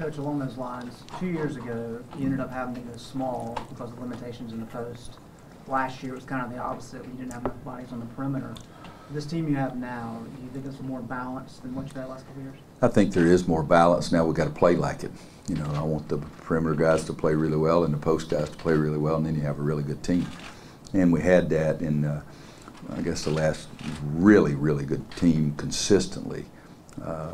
Coach, along those lines, 2 years ago, you ended up having to go small because of limitations in the post. Last year, it was kind of the opposite. You didn't have enough bodies on the perimeter. This team you have now, do you think it's more balanced than what you've had the last couple of years? I think there is more balance now. We've got to play like it. You know, I want the perimeter guys to play really well and the post guys to play really well, and then you have a really good team. And we had that in, I guess, the last really, really good team consistently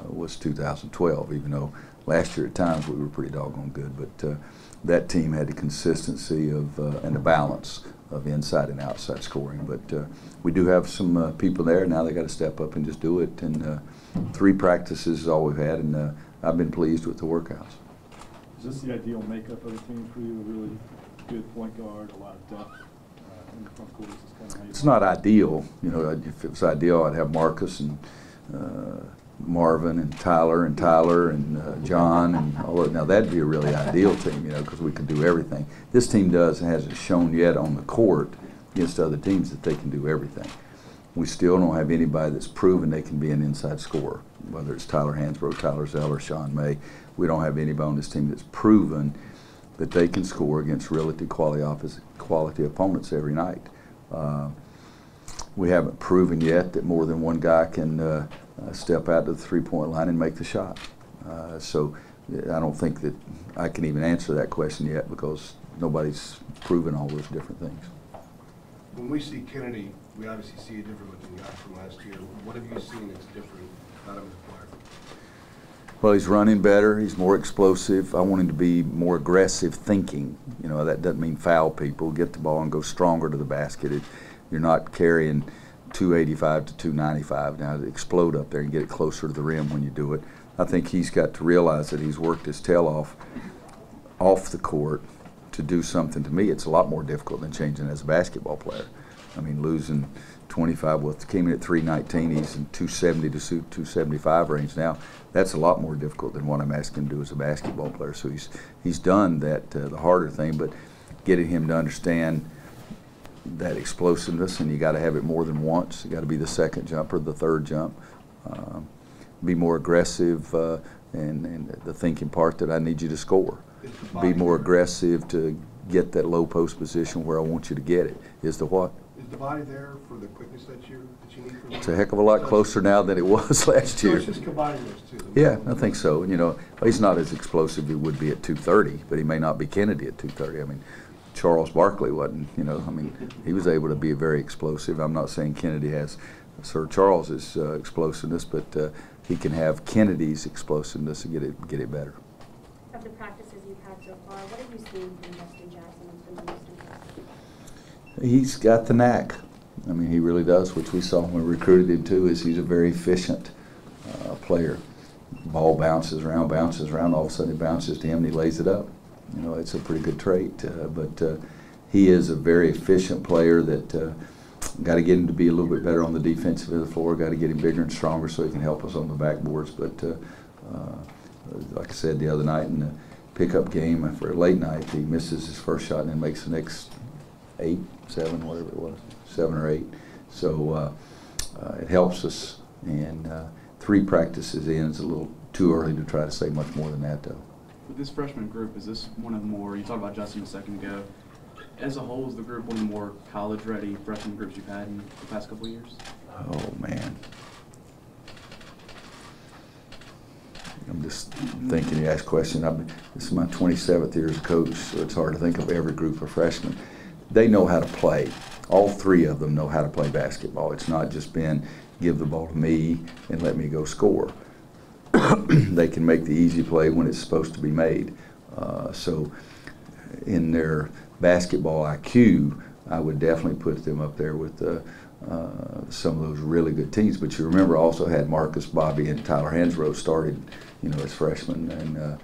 was 2012, even though last year at times we were pretty doggone good. But that team had the consistency of and the balance of inside and outside scoring. But we do have some people there. Now they got to step up and just do it. And 3 practices is all we've had, and I've been pleased with the workouts. Is this the ideal makeup of the team for you? A really good point guard, a lot of depth in the front court? Is this kind of how you It's not ideal. You know, if it was ideal, I'd have Marcus and Marvin and Tyler and John and all that. Now that'd be a really ideal team, you know, because we could do everything. This team hasn't shown yet on the court against other teams that they can do everything. We still don't have anybody that's proven they can be an inside scorer, whether it's Tyler Hansbrough, Tyler Zeller, Sean May. We don't have anybody on this team that's proven that they can score against relative quality opponents every night. We haven't proven yet that more than one guy can step out to the three-point line and make the shot. So I don't think that I can even answer that question yet because nobody's proven all those different things. When we see Kennedy, we obviously see a different looking guy from last year. What have you seen that's different about him as a player? Well, he's running better. He's more explosive. I want him to be more aggressive thinking. You know, that doesn't mean foul people. Get the ball and go stronger to the basket. You're not carrying 285 to 295 now to explode up there and get it closer to the rim when you do it. I think he's got to realize that he's worked his tail off the court to do something. To me, it's a lot more difficult than changing as a basketball player. I mean, losing 25, well, came in at 319, he's in 270 to 275 range now. That's a lot more difficult than what I'm asking him to do as a basketball player. So he's done that, the harder thing, but getting him to understand that explosiveness, and you got to have it more than once. You got to be the second jumper, the third jump. Be more aggressive, and the thinking part that I need you to score. Be more aggressive to get that low post position where I want you to get it. Is the what? Is the body there for the quickness that you need? For it's a heck of a lot closer now than it was last year. So it's just combining those two. Yeah, I think so. You know, he's not as explosive as he would be at 230, but he may not be Kennedy at 230. I mean, Charles Barkley wasn't, you know, I mean, he was able to be very explosive. I'm not saying Kennedy has Sir Charles's explosiveness, but he can have Kennedy's explosiveness to get it better. Of the practices you've had so far, what have you seen from Justin Jackson and from the most impressive? He's got the knack. I mean, he really does, which we saw when we recruited him too, is he's a very efficient player. Ball bounces around, all of a sudden it bounces to him and he lays it up. You know, it's a pretty good trait, but he is a very efficient player that got to get him to be a little bit better on the defensive end of the floor, got to get him bigger and stronger so he can help us on the backboards. But like I said the other night in the pickup game for a late night, he misses his first shot and then makes the next 8, 7, whatever it was, 7 or 8. So it helps us, and 3 practices in is a little too early to try to say much more than that, though. With this freshman group, is this one of the more, you talked about Justin a second ago, as a whole, is the group one of the more college-ready freshman groups you've had in the past couple of years? Oh, man. I'm just thinking you asked a question. This is my 27th year as a coach, so it's hard to think of every group of freshmen. They know how to play. All 3 of them know how to play basketball. It's not just been give the ball to me and let me go score. They can make the easy play when it's supposed to be made. So in their basketball IQ, I would definitely put them up there with some of those really good teams. But you remember, also had Marcus, Bobby, and Tyler Hansbrough started, you know, as freshmen, and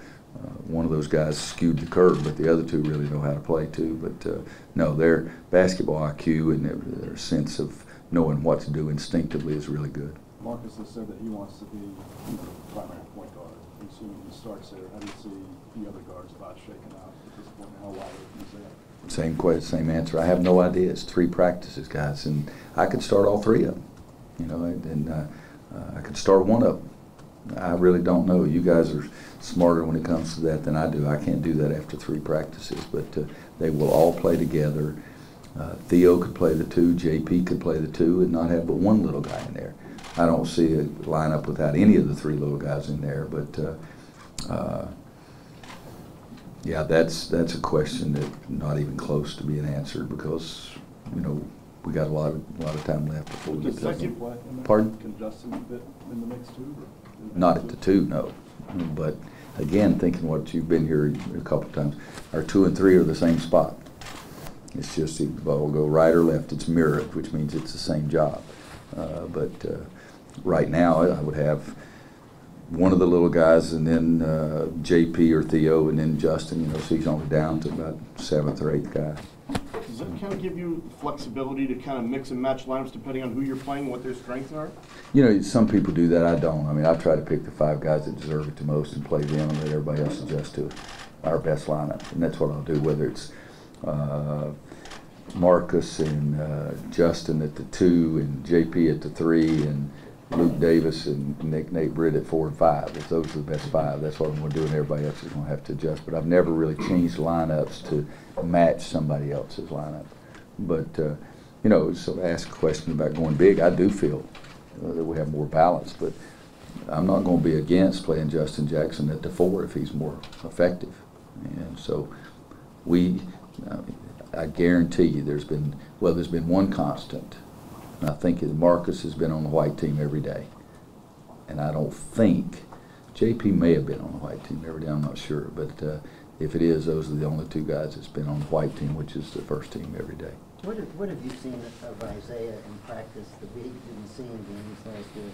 one of those guys skewed the curve, but the other 2 really know how to play too. But no, their basketball IQ and their sense of knowing what to do instinctively is really good. Marcus has said that he wants to be the primary point guard. Assuming he starts there, how do you see the other guards about shaking out at this point? How wide open is that? Same question, same answer. I have no idea. It's 3 practices, guys, and I could start all 3 of them. You know, and I could start one of them. I really don't know. You guys are smarter when it comes to that than I do. I can't do that after 3 practices, but they will all play together. Theo could play the 2, JP could play the 2, and not have but one little guy in there. I don't see a lineup without any of the 3 little guys in there, but yeah, that's a question that's not even close to being answered because, you know, we got a lot of time left before we get to that. Pardon? Can Justin fit in the mix too? Not at the 2, no. But again, thinking what you've been here a couple of times, our 2 and 3 are the same spot. It's just the ball will go right or left. It's mirrored, which means it's the same job. But right now, I would have one of the little guys, and then JP or Theo, and then Justin. You know, so he's only down to about 7th or 8th guy. Does that kind of give you flexibility to kind of mix and match lineups depending on who you're playing and what their strengths are? You know, some people do that. I don't. I mean, I try to pick the 5 guys that deserve it the most and play them, and let everybody else adjust to our best lineup. And that's what I'll do, whether it's Marcus and Justin at the 2, and JP at the 3, and Luke Davis and Nate Britt at 4 and 5. If those are the best 5, that's what I'm going to do, and everybody else is going to have to adjust. But I've never really changed lineups to match somebody else's lineup. But, you know, so to ask a question about going big, I do feel that we have more balance. But I'm not going to be against playing Justin Jackson at the 4 if he's more effective. And so I guarantee you there's been one constant. And I think Marcus has been on the white team every day. And I don't think, JP may have been on the white team every day, I'm not sure. But if it is, those are the only 2 guys that's been on the white team, which is the first team every day. What have you seen of Isaiah in practice that we didn't see in games last year?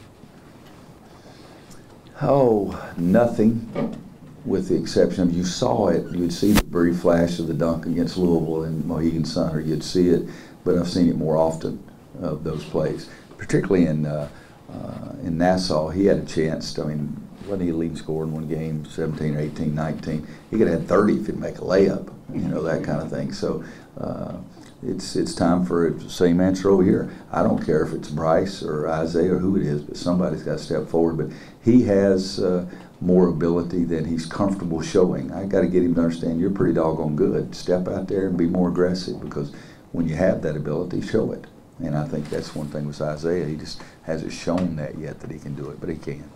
Oh, nothing, with the exception of you saw it. You would see the brief flash of the dunk against Louisville and Mohegan Sun, or you'd see it, but I've seen it more often of those plays, particularly in Nassau. He had a chance to, I mean, wasn't he a leading scorer in one game, 17 or 18, 19? He could have had 30 if he'd make a layup, you know, that kind of thing. So it's time for the same answer over here. I don't care if it's Bryce or Isaiah or who it is, but somebody's got to step forward. But he has more ability than he's comfortable showing. I got to get him to understand you're pretty doggone good. Step out there and be more aggressive, because when you have that ability, show it. And I think that's one thing with Isaiah. He just hasn't shown that yet that he can do it, but he can.